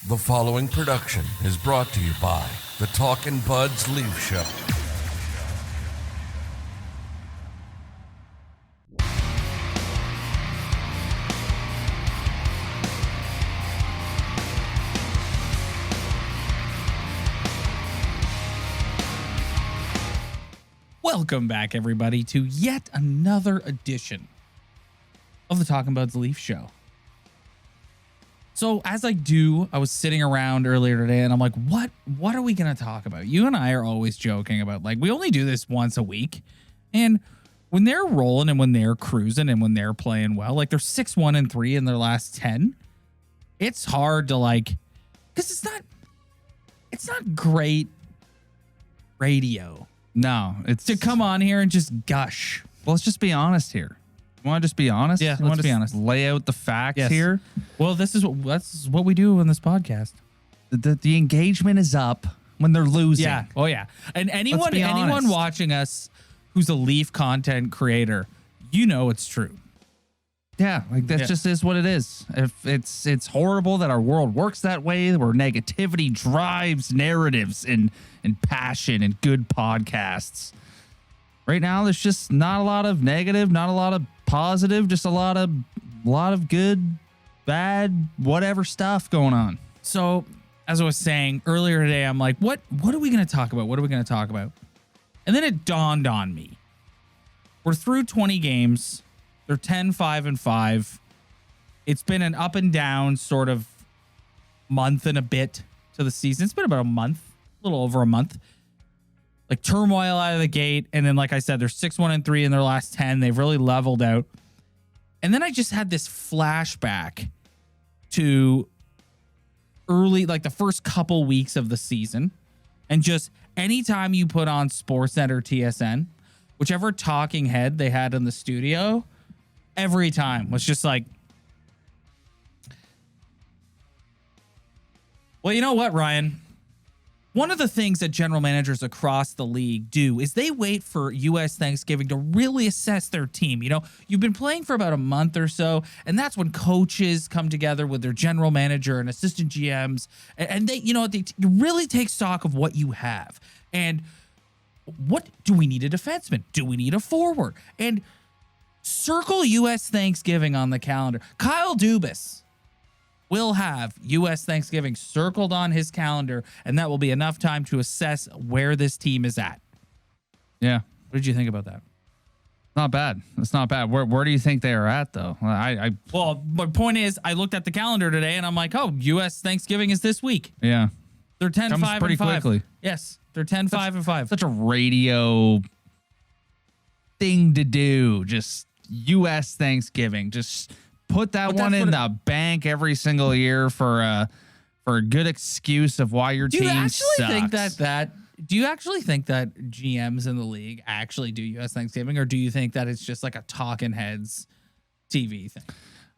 The following production is brought to you by the Talkin' Buds Leaf Show. Welcome back, everybody, to yet another edition of the Talkin' Buds Leaf Show. So as I was sitting around earlier today and I'm like, what are we going to talk about? You and I are always joking about, like, we only do this once a week. And when they're rolling and when they're cruising and when they're playing well, like they're 6-1-3 in their last 10. It's hard to because it's not great radio. No, it's To come on here and just gush. Well, let's just be honest here. You want to just be honest? Yeah, let's be honest. Lay out the facts Yes. here. Well, that's what we do in this podcast. The engagement is up when they're losing. Yeah. Oh yeah. And anyone honest. watching us who's a Leaf content creator, you know it's true. Yeah, like that just is what it is. If it's horrible that our world works that way, where negativity drives narratives and passion and good podcasts. Right now, there's just not a lot of negative, not a lot of positive, just a lot of good, bad, whatever stuff going on. So, as I was saying earlier today, I'm like, what are we going to talk about? What are we going to talk about? And then it dawned on me. We're through 20 games. They're 10-5-5. It's been an up and down sort of month and a bit to the season. It's been about a month, a little over a month. Like turmoil out of the gate. And then, like I said, they're 6-1-3 in their last 10. They've really leveled out. And then I just had this flashback to early, like the first couple weeks of the season. And just anytime you put on Sportsnet or TSN, whichever talking head they had in the studio, every time was just like, well, you know what, Ryan? One of the things that general managers across the league do is they wait for U.S. Thanksgiving to really assess their team. You know, you've been playing for about a month or so, and that's when coaches come together with their general manager and assistant GMs, and they really take stock of what you have. And what do we need a defenseman? Do we need a forward? And circle U.S. Thanksgiving on the calendar. Kyle Dubas will have U.S. Thanksgiving circled on his calendar, and that will be enough time to assess where this team is at. Yeah. What did you think about that? Not bad. It's not bad. Where do you think they are at, though? Well, my point is, I looked at the calendar today, and I'm like, oh, U.S. Thanksgiving is this week. Yeah. They're 10-5-5. pretty quickly. Yes, they're 10-5-5. Such a radio thing to do. Just U.S. Thanksgiving. Just put that one in the bank every single year for a good excuse of why your team sucks. Do you actually think that GMs in the league actually do U.S. Thanksgiving, or do you think that it's just like a talking heads TV thing?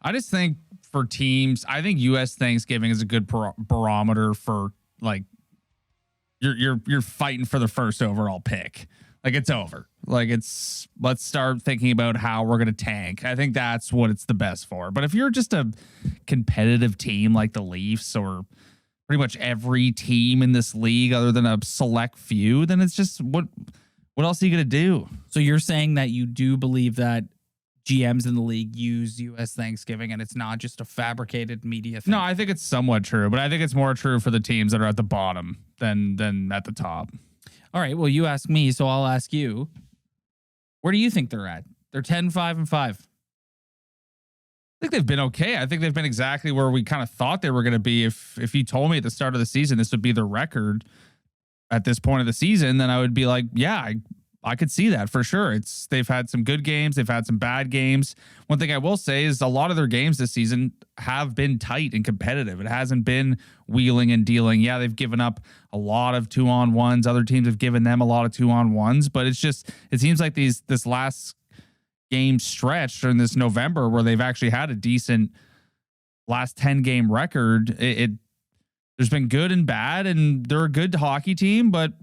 I just think for teams, I think U.S. Thanksgiving is a good barometer for, like, you're fighting for the first overall pick. Like, it's over. Like, let's start thinking about how we're going to tank. I think that's what it's the best for. But if you're just a competitive team like the Leafs or pretty much every team in this league other than a select few, then it's just what else are you going to do? So you're saying that you do believe that GMs in the league use U.S. Thanksgiving and it's not just a fabricated media thing? No, I think it's somewhat true, but I think it's more true for the teams that are at the bottom than at the top. All right, well, you ask me, so I'll ask you. Where do you think they're at? They're 10-5-5. I think they've been okay. I think they've been exactly where we kind of thought they were going to be. If you told me at the start of the season this would be their record at this point of the season, then I would be like, yeah, I could see that for sure. They've had some good games. They've had some bad games. One thing I will say is a lot of their games this season have been tight and competitive. It hasn't been wheeling and dealing. Yeah, they've given up a lot of 2-on-1s. Other teams have given them a lot of 2-on-1s, but it seems like this last game stretch during this November where they've actually had a decent last 10 game record. There's been good and bad, and they're a good hockey team, but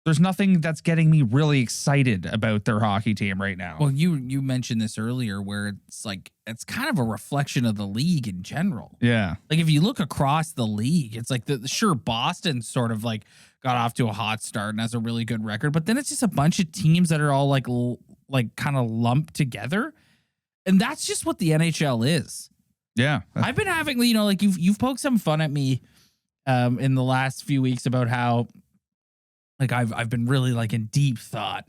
there's nothing that's getting me really excited about their hockey team right now. Well, you mentioned this earlier where it's like it's kind of a reflection of the league in general. Yeah. Like if you look across the league, it's like sure Boston sort of like got off to a hot start and has a really good record, but then it's just a bunch of teams that are all like kind of lumped together. And that's just what the NHL is. Yeah. I've been having, like you've poked some fun at me in the last few weeks about how like I've been really like in deep thought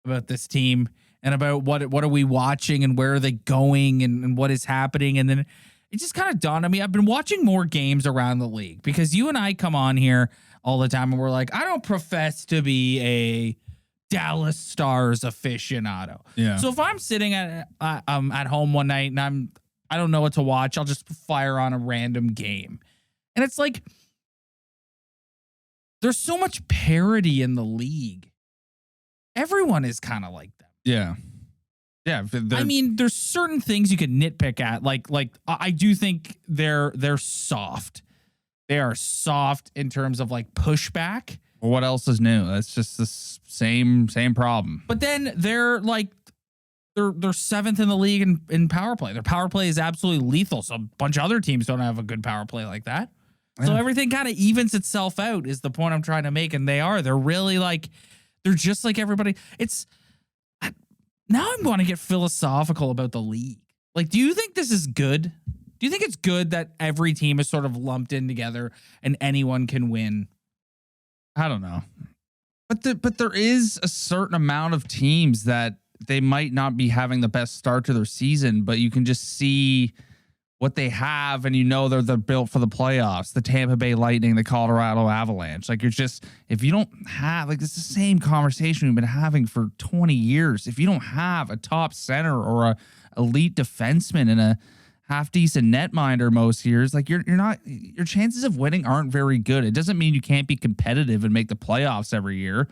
about this team and about what are we watching and where are they going and what is happening. And then it just kind of dawned on me. I've been watching more games around the league because you and I come on here all the time and we're like, I don't profess to be a Dallas Stars aficionado. Yeah. So if I'm sitting at home one night and I don't know what to watch, I'll just fire on a random game. And it's like, there's so much parity in the league. Everyone is kind of like them. Yeah. Yeah. I mean, there's certain things you could nitpick at. Like I do think they're soft. They are soft in terms of like pushback. What else is new? That's just the same problem. But then they're like they're seventh in the league in power play. Their power play is absolutely lethal. So a bunch of other teams don't have a good power play like that. So everything kind of evens itself out is the point I'm trying to make. And they're really like, they're just like everybody. Now I'm going to get philosophical about the league. Like, do you think this is good? Do you think it's good that every team is sort of lumped in together and anyone can win? I don't know. But there is a certain amount of teams that they might not be having the best start to their season, but you can just see what they have, and they're built for the playoffs. The Tampa Bay Lightning, the Colorado Avalanche. Like if you don't have, like, it's the same conversation we've been having for 20 years. If you don't have a top center or a elite defenseman and a half decent netminder most years, like your chances of winning aren't very good. It doesn't mean you can't be competitive and make the playoffs every year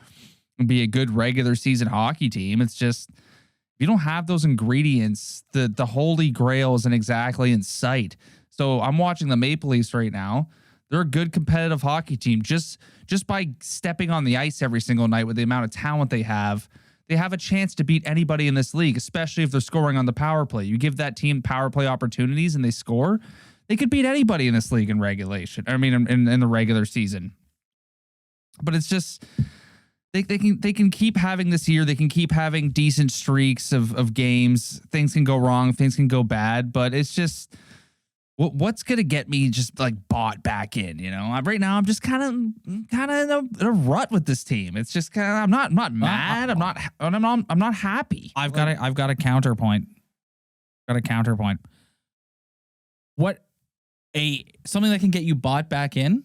and be a good regular season hockey team. It's just, if you don't have those ingredients, the holy grail isn't exactly in sight. So I'm watching the Maple Leafs right now. They're a good competitive hockey team. Just by stepping on the ice every single night with the amount of talent they have a chance to beat anybody in this league, especially if they're scoring on the power play. You give that team power play opportunities and they score, they could beat anybody in this league in regulation. I mean, in the regular season. But it's just, They can keep having this year. They can keep having decent streaks of games. Things can go wrong. Things can go bad. But it's just, what's going to get me just like bought back in? Right now I'm just kind of in a rut with this team. It's just kind of, I'm not mad. I'm not happy. I've got a counterpoint. Something that can get you bought back in.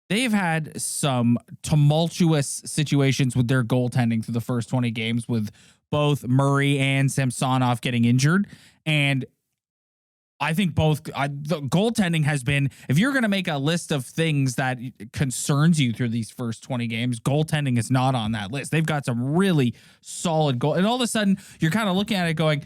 They've had some tumultuous situations with their goaltending through the first 20 games with both Murray and Samsonov getting injured. And I think the goaltending has been, if you're going to make a list of things that concerns you through these first 20 games, goaltending is not on that list. They've got some really solid goal. And all of a sudden you're kind of looking at it going,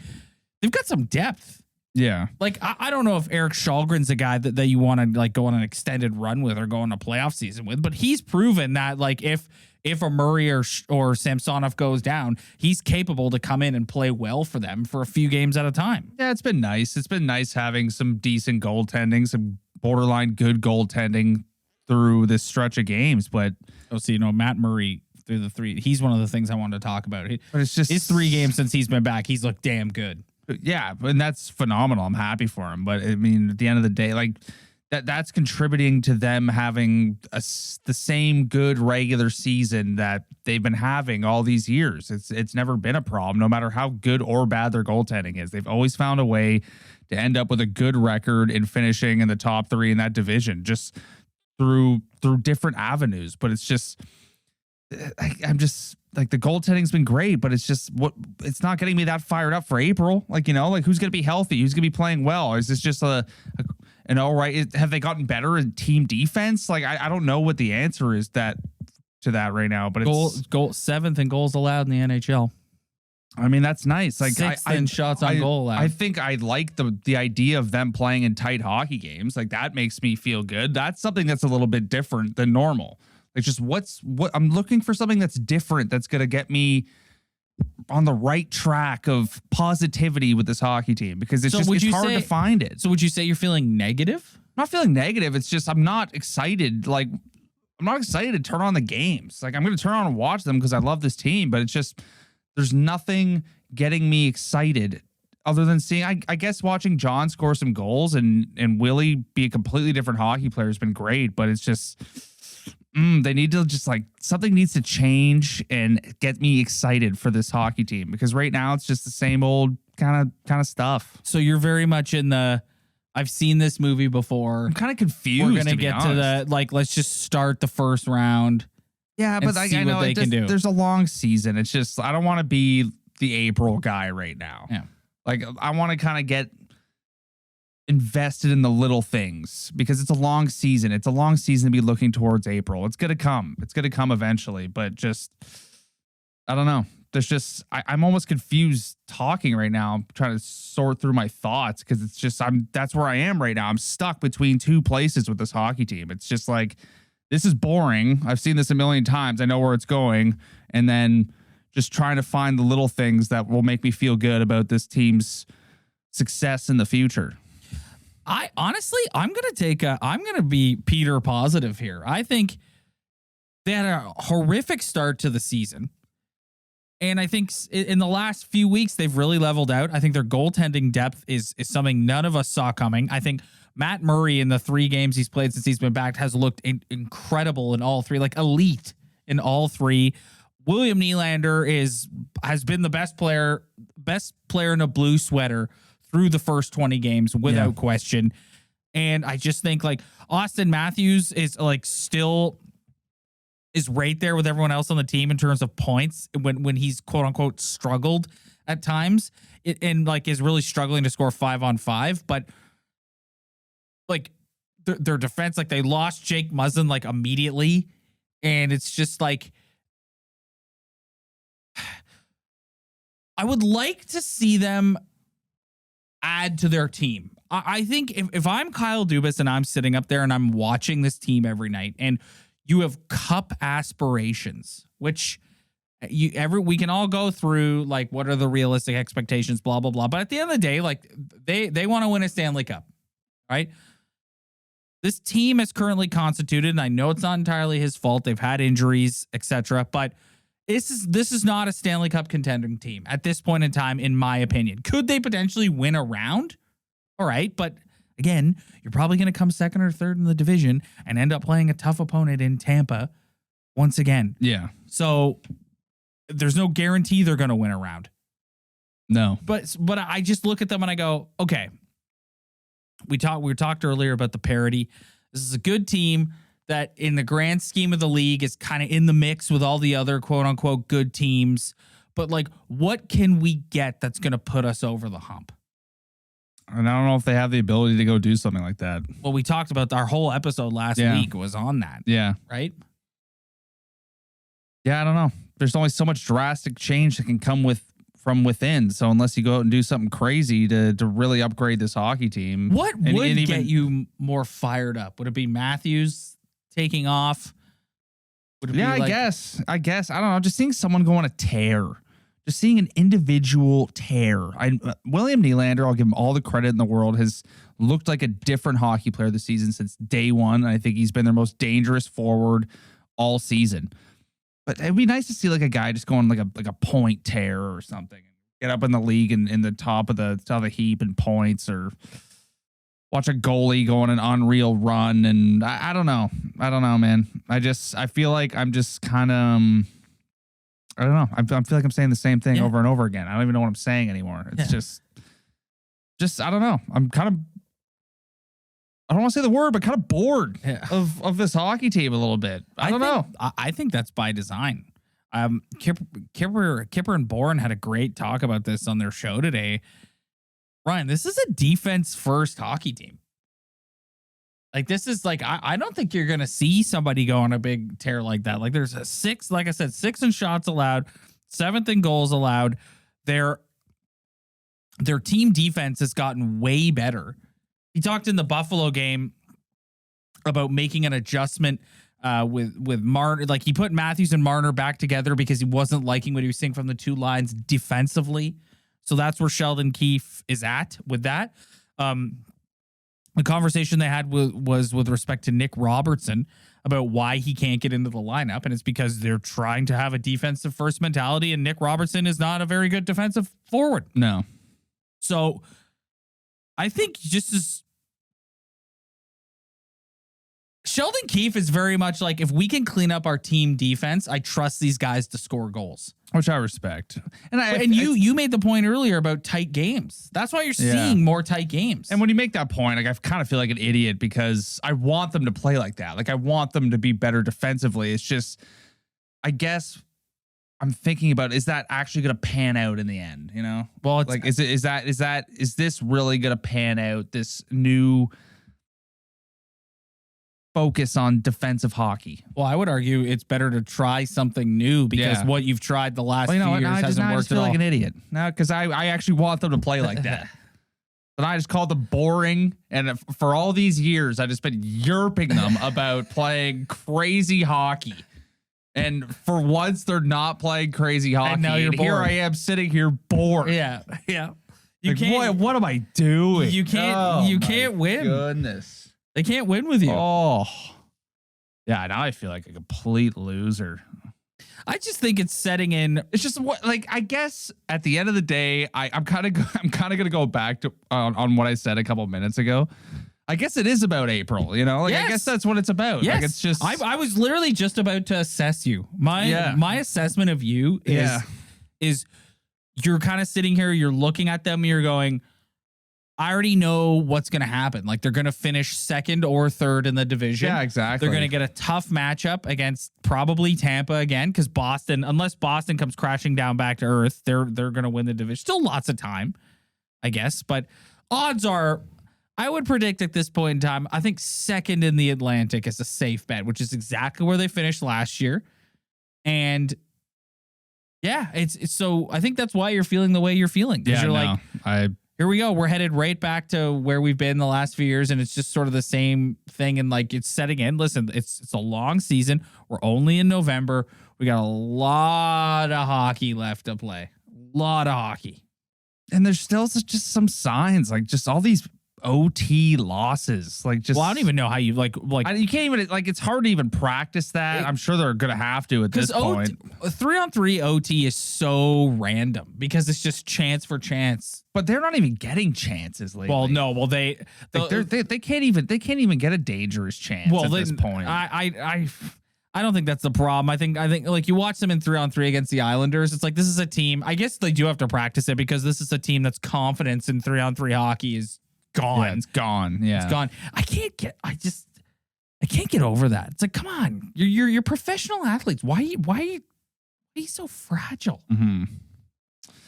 they've got some depth. Yeah. Like, I don't know if Eric Shalgren's a guy that you want to like go on an extended run with or go on a playoff season with, but he's proven that like if a Murray or Samsonov goes down, he's capable to come in and play well for them for a few games at a time. Yeah, it's been nice. It's been nice having some decent goaltending, some borderline good goaltending through this stretch of games. But Matt Murray through the three, he's one of the things I wanted to talk about. But it's just his 3 games since he's been back, he's looked damn good. Yeah, and that's phenomenal. I'm happy for him. But I mean, at the end of the day, like that's contributing to them having the same good regular season that they've been having all these years. It's never been a problem, no matter how good or bad their goaltending is. They've always found a way to end up with a good record in finishing in the top 3 in that division, just through different avenues. But it's just, I'm just like, the goaltending's been great, but it's just it's not getting me that fired up for April. Like, who's going to be healthy? Who's going to be playing well? Is this just an all right? Have they gotten better in team defense? Like, I don't know what the answer is to that right now, but it's goal 7th in goals allowed in the NHL. I mean, that's nice. Like 6th in shots on goal allowed. I think I like the idea of them playing in tight hockey games. Like, that makes me feel good. That's something that's a little bit different than normal. It's just what I'm looking for, something that's different, that's going to get me on the right track of positivity with this hockey team, because it's hard to find it. So would you say you're feeling negative? I'm not feeling negative. It's just I'm not excited. Like, I'm not excited to turn on the games. Like, I'm going to turn on and watch them because I love this team, but it's just there's nothing getting me excited other than seeing, I guess, watching John score some goals and Willie be a completely different hockey player has been great, but it's just they need to just, like, something needs to change and get me excited for this hockey team, because right now it's just the same old kind of stuff. So you're very much in the, I've seen this movie before. I'm kind of confused. We're gonna get to the, like, let's just start the first round. Yeah, but I know there's a long season. It's just I don't want to be the April guy right now. Yeah, like, I want to kind of get invested in the little things, because it's a long season. It's a long season to be looking towards April. It's gonna come. It's gonna come eventually. But just, I don't know. There's just I'm almost confused talking right now. I'm trying to sort through my thoughts, because it's just that's where I am right now. I'm stuck between two places with this hockey team. It's just like, this is boring. I've seen this a million times. I know where it's going, and then just trying to find the little things that will make me feel good about this team's success in the future. I'm gonna be Peter positive here. I think they had a horrific start to the season, and I think in the last few weeks they've really leveled out. I think their goaltending depth is something none of us saw coming. I think Matt Murray, in the 3 games he's played since he's been back, has looked incredible in all 3, like elite in all 3. William Nylander has been the best player in a blue sweater through the first 20 games without question. And I just think, like, Auston Matthews is, like, still is right there with everyone else on the team in terms of points when he's quote unquote struggled at times, and like is really struggling to score 5-on-5. But like their defense, like, they lost Jake Muzzin like immediately, and it's just like, I would like to see them add to their team. I think if I'm Kyle Dubas and I'm sitting up there and I'm watching this team every night, and you have cup aspirations, which we can all go through, like, what are the realistic expectations, blah, blah, blah. But at the end of the day, like, they want to win a Stanley Cup, right? This team is currently constituted, and I know it's not entirely his fault. They've had injuries, etc. But this is not a Stanley Cup contending team at this point in time, in my opinion. Could they potentially win a round? All right, but again, you're probably going to come second or third in the division and end up playing a tough opponent in Tampa once again. Yeah. So there's no guarantee they're going to win a round. No. But I just look at them and I go, okay, we talked earlier about the parity. This is a good team that in the grand scheme of the league is kind of in the mix with all the other quote unquote good teams. But, like, what can we get that's going to put us over the hump? And I don't know if they have the ability to go do something like that. Well, we talked about our whole episode last week was on that. Yeah. Right? Yeah, I don't know. There's only so much drastic change that can come from within. So unless you go out and do something crazy to really upgrade this hockey team. What would get you more fired up? Would it be Matthews taking off? Would it be I guess. I don't know. Just seeing someone go on a tear. Just seeing an individual tear. William Nylander, I'll give him all the credit in the world, has looked like a different hockey player this season since day one. I think he's been their most dangerous forward all season. But it'd be nice to see, like, a guy just going like a point tear or something. Get up in the league and in the top of the heap in points, or watch a goalie go on an unreal run. And I don't know. I don't know, man. I feel like I'm just kind of, I don't know. I feel like I'm saying the same thing over and over again. I don't even know what I'm saying anymore. It's just, I don't know. I'm kind of, I don't want to say the word, but kind of bored of this hockey team a little bit. I don't know. I think that's by design. Kipper and Bourne had a great talk about this on their show today. Ryan, this is a defense first hockey team. Like, this is like, I don't think you're going to see somebody go on a big tear like that. Like, there's a 6, like I said, 6 in shots allowed, 7th in goals allowed. Their team defense has gotten way better. He talked in the Buffalo game about making an adjustment with Marner. Like he put Matthews and Marner back together because he wasn't liking what he was seeing from the two lines defensively. So that's where Sheldon Keefe is at with that. The conversation they had was with respect to Nick Robertson about why he can't get into the lineup. And it's because they're trying to have a defensive first mentality. And Nick Robertson is not a very good defensive forward. No. So I think just as Sheldon Keefe is very much like, if we can clean up our team defense, I trust these guys to score goals, which I respect. And you made the point earlier about tight games. That's why you're seeing more tight games. And when you make that point, like I kind of feel like an idiot because I want them to play like that. Like I want them to be better defensively. It's just, I guess I'm thinking about, is that actually going to pan out in the end? You know, well, it's like, is this really going to pan out? This new focus on defensive hockey. Well, I would argue it's better to try something new because what you've tried the last few years hasn't worked at all. Like an idiot. No, because I actually want them to play like that. But I just called them boring. And for all these years, I just been yerping them about playing crazy hockey. And for once, they're not playing crazy hockey. And now you're bored. Here I am sitting here bored. Yeah. You like, can't. What am I doing? You can't. You can't win. Goodness. They can't win with you. Oh, yeah. Now I feel like a complete loser. I just think it's setting in. It's just what, like, I guess at the end of the day, I'm kind of gonna go back to on what I said a couple minutes ago. I guess it is about April, you know. Like, I guess that's what it's about. Yes. Like, it's just. I was literally just about to assess you. My assessment of you is you're kind of sitting here, you're looking at them, and you're going, I already know what's going to happen. Like, they're going to finish second or third in the division. Yeah, exactly. They're going to get a tough matchup against probably Tampa again, because Boston, unless Boston comes crashing down back to earth, they're going to win the division. Still lots of time, I guess. But odds are, I would predict at this point in time, I think second in the Atlantic is a safe bet, which is exactly where they finished last year. And yeah, it's so I think that's why you're feeling the way you're feeling. Yeah, you're like, here we go. We're headed right back to where we've been the last few years, and it's just sort of the same thing. And like, it's setting in. Listen, it's a long season. We're only in November. We got a lot of hockey left to play. A lot of hockey, and there's still just some signs, like just all these OT losses. Like, just, well, I don't even know how you like you can't even, like, it's hard to even practice that. I'm sure they're gonna have to at this point. 3-on-3 OT is so random because it's just chance for chance. But they're not even getting chances lately. Well, no. Well, they can't even get a dangerous chance at this point. I don't think that's the problem. I think like, you watch them in 3-on-3 against the Islanders. It's like, this is a team. I guess they do have to practice it because this is a team that's confidence in 3-on-3 hockey is gone. Yeah, it's gone. Yeah, it's gone. I can't get over that. It's like, come on, you're professional athletes. Why are you so fragile? Mm-hmm.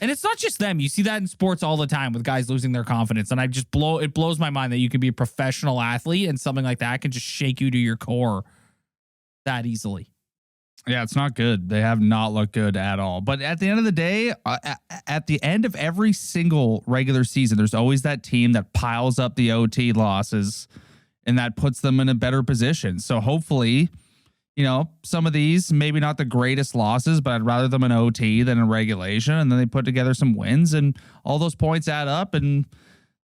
And it's not just them. You see that in sports all the time with guys losing their confidence. And it blows my mind that you can be a professional athlete and something like that can just shake you to your core that easily. Yeah, it's not good. They have not looked good at all. But at the end of the day, at the end of every single regular season, there's always that team that piles up the OT losses and that puts them in a better position. So hopefully, you know, some of these, maybe not the greatest losses, but I'd rather them in OT than in regulation. And then they put together some wins and all those points add up and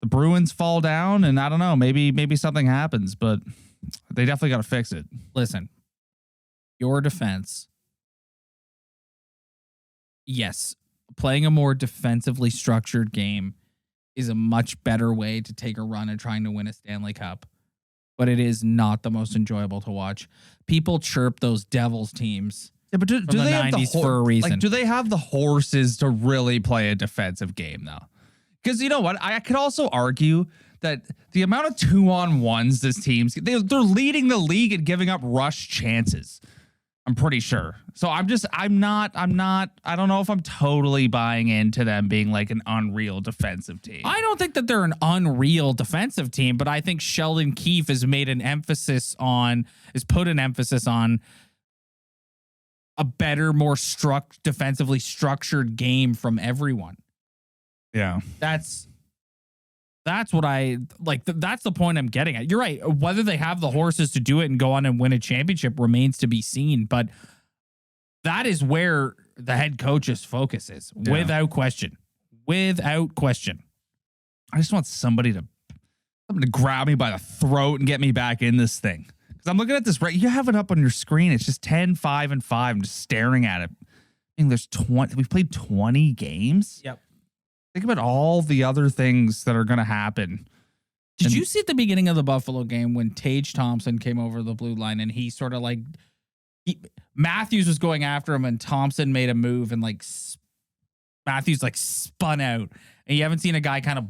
the Bruins fall down. And I don't know, maybe something happens, but they definitely got to fix it. Listen, your defense. Yes, playing a more defensively structured game is a much better way to take a run at trying to win a Stanley Cup. But it is not the most enjoyable to watch. People chirp those Devils teams. Yeah, but do the they 90s have for a reason? Like, do they have the horses to really play a defensive game though? Because you know what, I could also argue that the amount of 2-on-1s this team's they're leading the league at giving up rush chances. I'm pretty sure. So I don't know if I'm totally buying into them being like an unreal defensive team. I don't think that they're an unreal defensive team, but I think Sheldon Keefe has put an emphasis on a better, more defensively structured game from everyone. Yeah. That's That's what I like. That's the point I'm getting at. You're right. Whether they have the horses to do it and go on and win a championship remains to be seen. But that is where the head coach's focus is, without question. Without question. I just want somebody to grab me by the throat and get me back in this thing. Because I'm looking at this, right? You have it up on your screen. It's just 10, 5, and 5. I'm just staring at it. I mean, we've played 20 games. Yep. Think about all the other things that are going to happen. Did you see at the beginning of the Buffalo game when Tage Thompson came over the blue line and he sort of like Matthews was going after him and Thompson made a move and like Matthews like spun out, and you haven't seen a guy kind of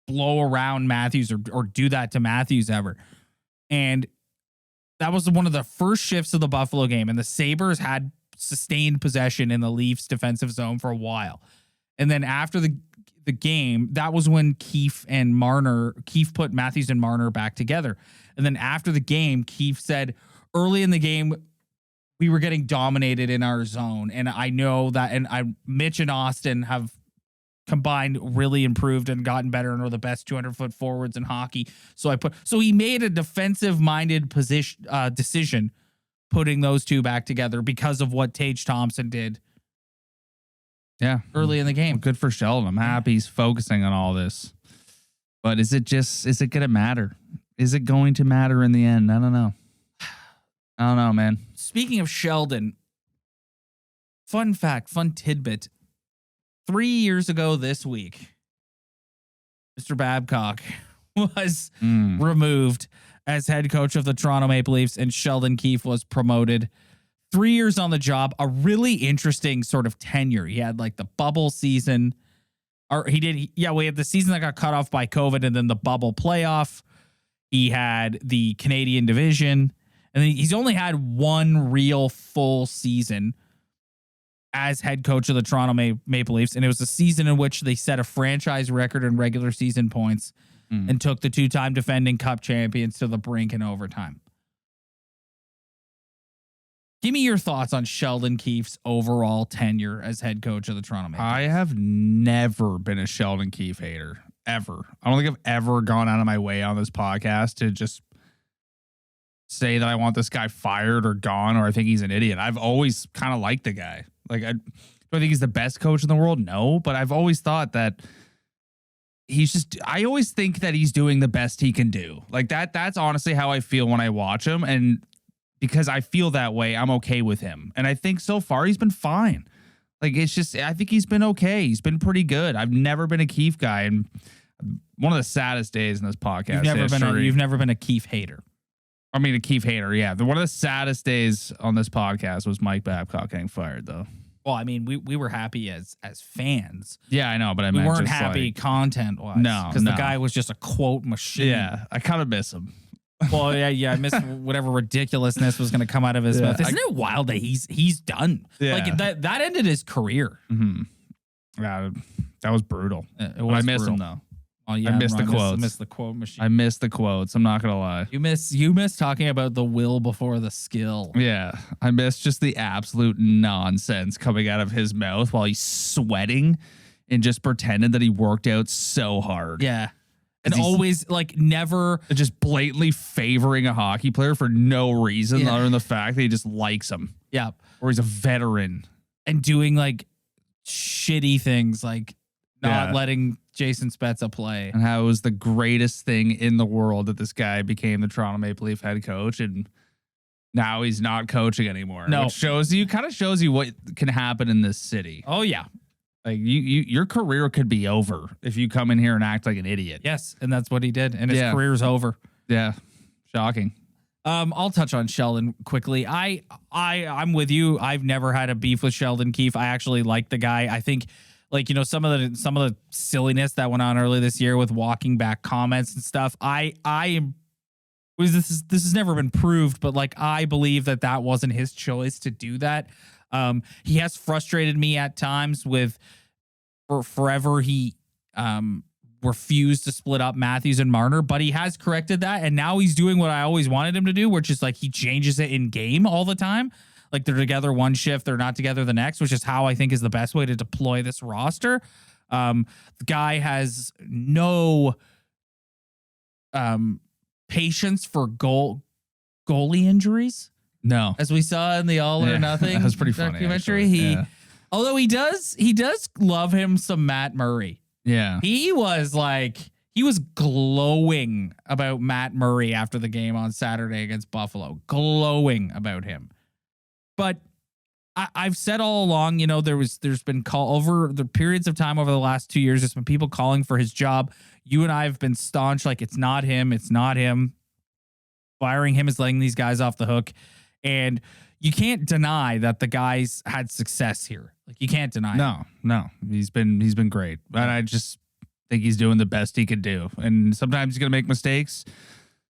blow around Matthews or do that to Matthews ever. And that was one of the first shifts of the Buffalo game, and the Sabres had sustained possession in the Leafs defensive zone for a while. And then after the game, that was when Keefe put Matthews and Marner back together. And then after the game, Keefe said early in the game, we were getting dominated in our zone. And I know that, and Mitch and Auston have combined really improved and gotten better and are the best 200-foot forwards in hockey. So he made a defensive minded decision putting those two back together because of what Tage Thompson did. Yeah. Early in the game. Well, good for Sheldon. I'm happy he's focusing on all this. But is it going to matter? Is it going to matter in the end? I don't know. I don't know, man. Speaking of Sheldon, fun fact, fun tidbit. 3 years ago this week, Mr. Babcock was removed as head coach of the Toronto Maple Leafs, and Sheldon Keefe was promoted. 3 years on the job, a really interesting sort of tenure. He had like the bubble season, we had the season that got cut off by COVID and then the bubble playoff. He had the Canadian division, and then he's only had one real full season as head coach of the Toronto Maple Leafs. And it was a season in which they set a franchise record in regular season points and took the two-time defending cup champions to the brink in overtime. Give me your thoughts on Sheldon Keefe's overall tenure as head coach of the Toronto Maple Leafs. I have never been a Sheldon Keefe hater, ever. I don't think I've ever gone out of my way on this podcast to just say that I want this guy fired or gone or I think he's an idiot. I've always kind of liked the guy. Like, do I think he's the best coach in the world? No, but I've always thought that I always think that he's doing the best he can do. Like that's honestly how I feel when I watch him. And because I feel that way, I'm okay with him. And I think so far he's been fine. Like, it's just, I think he's been okay. He's been pretty good. I've never been a Keefe guy. And one of the saddest days in this podcast. You've never been a Keefe hater. I mean, a Keefe hater. Yeah. One of the saddest days on this podcast was Mike Babcock getting fired, though. Well, I mean, we were happy as fans. Yeah, I know, but we weren't happy content-wise. No, because the guy was just a quote machine. Yeah, I kind of miss him. Well, yeah, I miss whatever ridiculousness was going to come out of his mouth. Isn't it wild that he's done? Yeah. Like that ended his career. Mm-hmm. Yeah, that was brutal. I miss him though. Oh yeah, I miss the quotes. I miss the quote machine. I miss the quotes. I'm not gonna lie. You miss talking about the will before the skill. Yeah, I miss just the absolute nonsense coming out of his mouth while he's sweating and just pretending that he worked out so hard. Yeah. And always like never just blatantly favoring a hockey player for no reason other than the fact that he just likes him. Yeah. Or he's a veteran. And doing like shitty things like not letting Jason Spezza play. And how it was the greatest thing in the world that this guy became the Toronto Maple Leaf head coach. And now he's not coaching anymore. No. Which shows you what can happen in this city. Oh, yeah. Like your career could be over if you come in here and act like an idiot. Yes, and that's what he did, and his career's over. Yeah, shocking. I'll touch on Sheldon quickly. I'm with you. I've never had a beef with Sheldon Keefe. I actually like the guy. I think, like, you know, some of the silliness that went on early this year with walking back comments and stuff. This has never been proved, but like I believe that wasn't his choice to do that. He has frustrated me at times for forever. He refused to split up Matthews and Marner, but he has corrected that. And now he's doing what I always wanted him to do, which is like he changes it in game all the time. Like they're together one shift, they're not together the next, which is how I think is the best way to deploy this roster. The guy has no patience for goalie injuries, No. as we saw in the All or Nothing That was pretty funny, documentary. actually. Although he does love him some Matt Murray. Yeah. He was glowing about Matt Murray after the game on Saturday against Buffalo, glowing about him. But I've said all along, there's been call over the periods of time over the last 2 years. There's been people calling for his job. You and I have been staunch, like it's not him. Firing him is letting these guys off the hook, and you can't deny that the guys had success here. Like you can't deny. No, he's been great, and I just think he's doing the best he could do. And sometimes he's gonna make mistakes.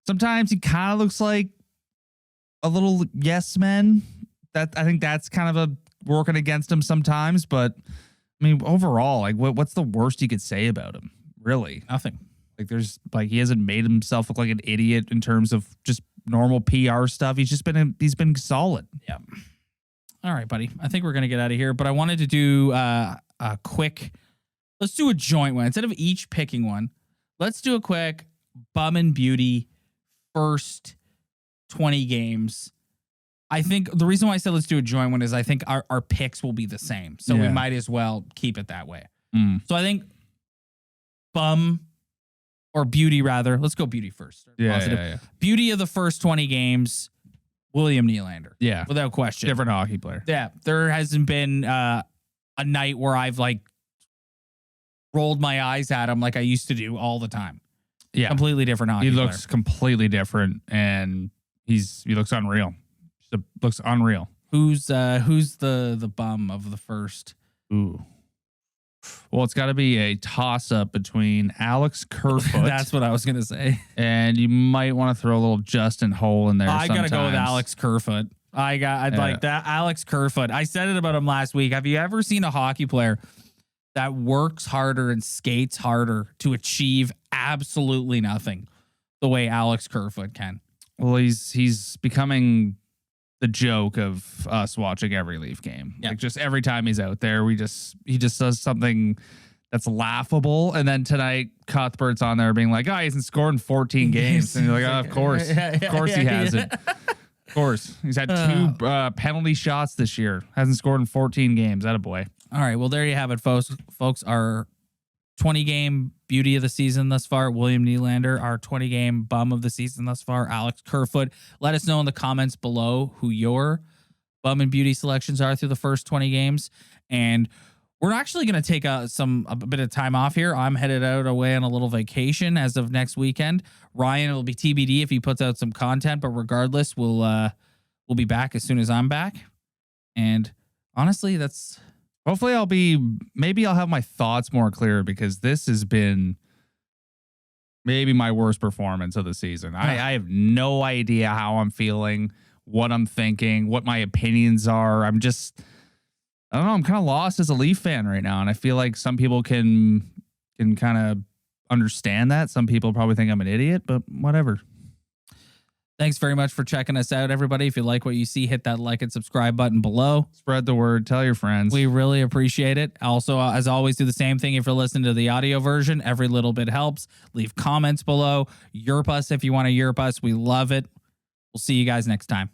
Sometimes he kind of looks like a little yes man. That I think that's kind of a working against him sometimes. But I mean, overall, like what's the worst you could say about him? Really, Nothing. Like he hasn't made himself look like an idiot in terms of just normal PR stuff. He's been solid. Yeah. All right, buddy. I think we're gonna get out of here, but I wanted to do a quick. Let's do a joint one instead of each picking one. Let's do a quick bum and beauty first 20 games. I think the reason why I said let's do a joint one is I think our picks will be the same, so we might as well keep it that way. So I think bum. Or beauty, rather. Let's go beauty first. Yeah. Beauty of the first 20 games, William Nylander. Yeah. Without question. Different hockey player. Yeah. There hasn't been a night where I've rolled my eyes at him like I used to do all the time. Yeah. Completely different hockey player. He looks completely different, and he looks unreal. Looks unreal. Who's the bum of the first? Ooh. Well, it's got to be a toss-up between Alex Kerfoot. That's what I was gonna say. And you might want to throw a little Justin Hole in there. I gotta go with Alex Kerfoot. I'd like that. Alex Kerfoot. I said it about him last week. Have you ever seen a hockey player that works harder and skates harder to achieve absolutely nothing the way Alex Kerfoot can? Well, he's becoming the joke of us watching every Leaf game. Yeah. Like just every time he's out there, he just does something that's laughable. And then tonight, Cuthbert's on there being like, "Oh, he hasn't scored in 14 games," and you're like, "Oh, of course, he hasn't." Of course, he's had 2 penalty shots this year. Hasn't scored in 14 games. Attaboy. All right, well there you have it, folks. Our 20-game beauty of the season thus far, William Nylander. Our 20-game bum of the season thus far, Alex Kerfoot. Let us know in the comments below who your bum and beauty selections are through the first 20 games. And we're actually going to take a bit of time off here. I'm headed out away on a little vacation as of next weekend. Ryan will be TBD if he puts out some content, but regardless, we'll be back as soon as I'm back. And honestly, that's... Hopefully maybe I'll have my thoughts more clear, because this has been maybe my worst performance of the season. I have no idea how I'm feeling, what I'm thinking, what my opinions are. I don't know. I'm kind of lost as a Leaf fan right now. And I feel like some people can kind of understand that. Some people probably think I'm an idiot, but whatever. Thanks very much for checking us out, everybody. If you like what you see, hit that like and subscribe button below. Spread the word. Tell your friends. We really appreciate it. Also, as always, do the same thing if you're listening to the audio version. Every little bit helps. Leave comments below. Yerp us if you want to yerp us. We love it. We'll see you guys next time.